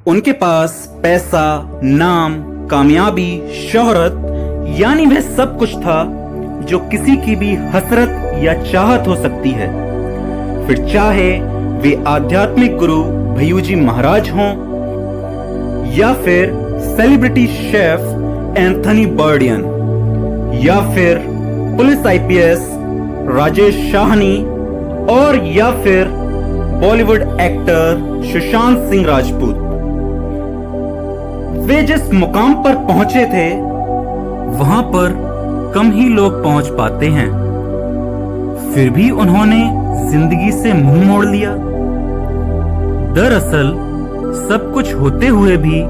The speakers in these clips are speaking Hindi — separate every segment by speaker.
Speaker 1: उनके पास पैसा, नाम, कामयाबी, शोहरत यानी वह सब कुछ था जो किसी की भी हसरत या चाहत हो सकती है। फिर चाहे वे आध्यात्मिक गुरु भैयूजी महाराज हों या फिर सेलिब्रिटी शेफ एंथनी बर्डियन या फिर पुलिस आईपीएस राजेश शाहनी और या फिर बॉलीवुड एक्टर सुशांत सिंह राजपूत। वे जिस मुकाम पर पहुंचे थे वहां पर कम ही लोग पहुंच पाते हैं। फिर भी उन्होंने जिंदगी से मुंह मोड़ लिया। दरअसल सब कुछ होते हुए भी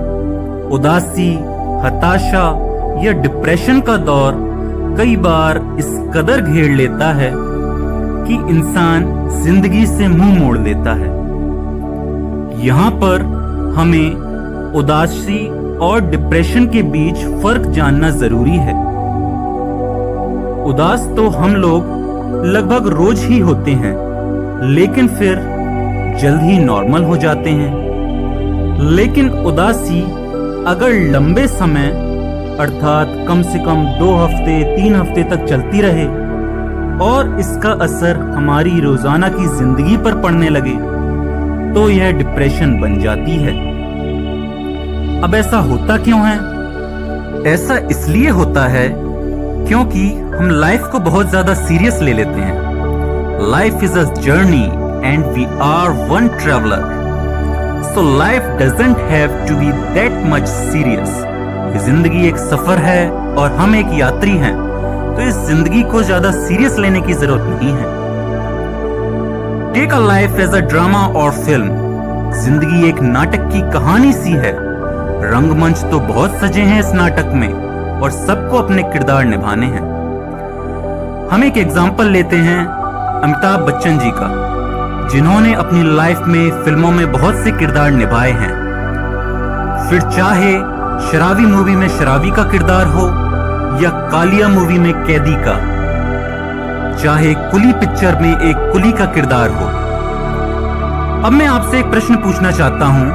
Speaker 1: उदासी, हताशा या डिप्रेशन का दौर कई बार इस कदर घेर लेता है कि इंसान जिंदगी से मुंह मोड़ लेता है। यहाँ पर हमें उदासी और डिप्रेशन के बीच फर्क जानना जरूरी है। उदास तो हम लोग लगभग रोज ही होते हैं, लेकिन फिर जल्द ही नॉर्मल हो जाते हैं। लेकिन उदासी अगर लंबे समय अर्थात कम से कम 2 हफ्ते 3 हफ्ते तक चलती रहे और इसका असर हमारी रोजाना की जिंदगी पर पड़ने लगे तो यह डिप्रेशन बन जाती है। अब ऐसा होता क्यों है? ऐसा इसलिए होता है क्योंकि हम लाइफ को बहुत ज्यादा सीरियस ले लेते हैं। Life is a journey and we are one traveller, so life doesn't have to be that much serious. जिंदगी एक सफर है और हम एक यात्री हैं, तो इस जिंदगी को ज्यादा सीरियस लेने की जरूरत नहीं है। Take a life as a drama और फिल्म। जिंदगी एक नाटक की कहानी सी है। रंगमंच तो बहुत सजे हैं इस नाटक में और सबको अपने किरदार निभाने हैं। हम एक एग्जाम्पल लेते हैं अमिताभ बच्चन जी का, जिन्होंने अपनी लाइफ में फिल्मों में बहुत से किरदार निभाए हैं। फिर चाहे शराबी मूवी में शराबी का किरदार हो या कालिया मूवी में कैदी का, चाहे कुली पिक्चर में एक कुली का किरदार हो। अब मैं आपसे एक प्रश्न पूछना चाहता हूं,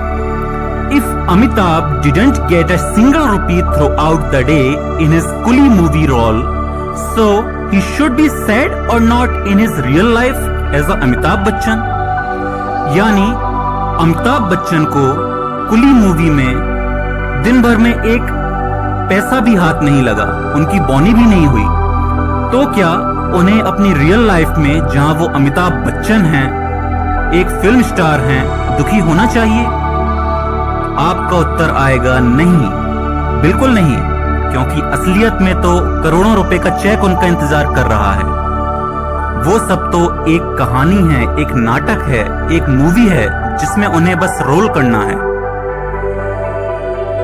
Speaker 1: if Amitabh didn't get a single rupee throughout the day in his Coolie movie role, so he should be sad or not in his real life as a Amitabh Bachchan? यानी अमिताभ बच्चन को कुली मूवी में दिन भर में एक पैसा भी हाथ नहीं लगा, उनकी बॉनी भी नहीं हुई, तो क्या उन्हें अपनी रियल लाइफ में जहां वो अमिताभ बच्चन हैं, एक फिल्म स्टार हैं, दुखी होना चाहिए? आपका उत्तर आएगा नहीं, बिल्कुल नहीं, क्योंकि असलियत में तो करोड़ों रुपए का चेक उनका इंतजार कर रहा है। वो सब तो एक कहानी है, एक नाटक है, एक मूवी है जिसमें उन्हें बस रोल करना है।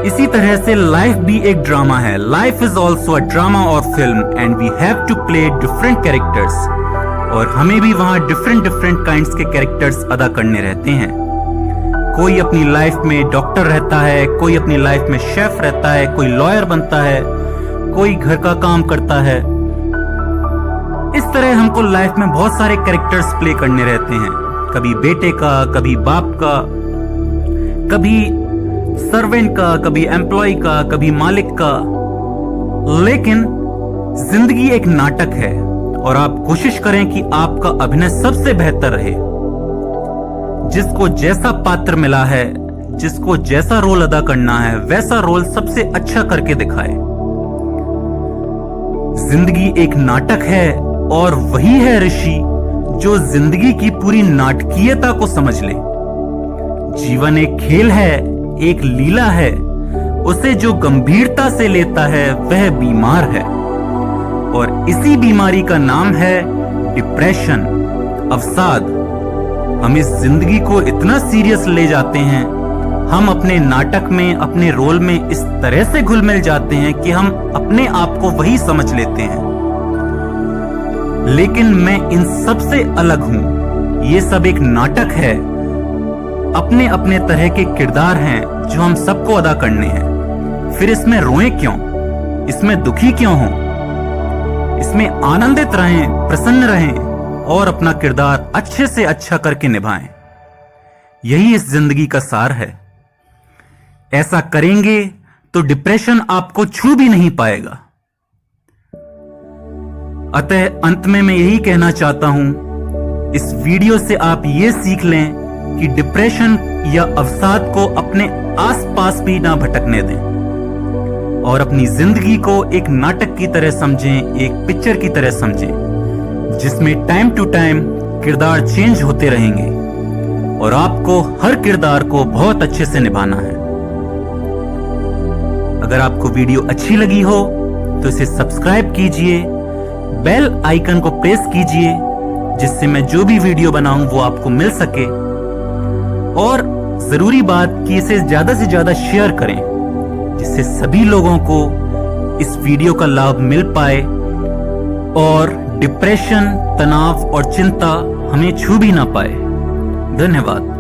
Speaker 1: इसी तरह से लाइफ भी एक ड्रामा है। Life is also a drama और film and we have to play different characters, और हमें भी वहां डिफरेंट काइंड्स के कैरेक्टर्स अदा करने रहते हैं। कोई अपनी लाइफ में डॉक्टर रहता है, कोई अपनी लाइफ में शेफ रहता है, कोई लॉयर बनता है, कोई घर का काम करता है। इस तरह हमको लाइफ में बहुत सारे कैरेक्टर्स प्ले करने रहते हैं, कभी बेटे का, कभी बाप का, कभी सर्वेंट का, कभी एम्प्लॉय का, कभी मालिक का। लेकिन जिंदगी एक नाटक है और आप कोशिश करें कि आपका अभिनय सबसे बेहतर रहे। जिसको जैसा पात्र मिला है, जिसको जैसा रोल अदा करना है, वैसा रोल सबसे अच्छा करके दिखाए। जिंदगी एक नाटक है और वही है ऋषि जो जिंदगी की पूरी नाटकीयता को समझ ले। जीवन एक खेल है, एक लीला है, उसे जो गंभीरता से लेता है वह बीमार है, और इसी बीमारी का नाम है डिप्रेशन, अवसाद। हम इस जिंदगी को इतना सीरियस ले जाते हैं, हम अपने नाटक में, अपने रोल में इस तरह से घुल मिल जाते हैं कि हम अपने आप को वही समझ लेते हैं। लेकिन मैं इन सब से अलग हूं। ये सब एक नाटक है, अपने अपने तरह के किरदार हैं जो हम सबको अदा करने हैं। फिर इसमें रोएं क्यों, इसमें दुखी क्यों हो? इसमें आनंदित रहें, प्रसन्न रहें और अपना किरदार अच्छे से अच्छा करके निभाएं। यही इस जिंदगी का सार है। ऐसा करेंगे तो डिप्रेशन आपको छू भी नहीं पाएगा। अतः अंत में मैं यही कहना चाहता हूं, इस वीडियो से आप ये सीख लें कि डिप्रेशन या अवसाद को अपने आसपास भी ना भटकने दें और अपनी जिंदगी को एक नाटक की तरह समझें, एक पिक्चर की तरह समझें, जिसमें टाइम टू टाइम किरदार चेंज होते रहेंगे और आपको हर किरदार को बहुत अच्छे से निभाना है। अगर आपको वीडियो अच्छी लगी हो तो इसे सब्सक्राइब कीजिए, बेल आइकन को प्रेस कीजिए, जिससे मैं जो भी वीडियो बनाऊं वो आपको मिल सके। और जरूरी बात कि इसे ज्यादा से ज्यादा शेयर करें, जिससे सभी लोगों को इस वीडियो का लाभ मिल पाए और डिप्रेशन, तनाव और चिंता हमें छू भी ना पाए। धन्यवाद।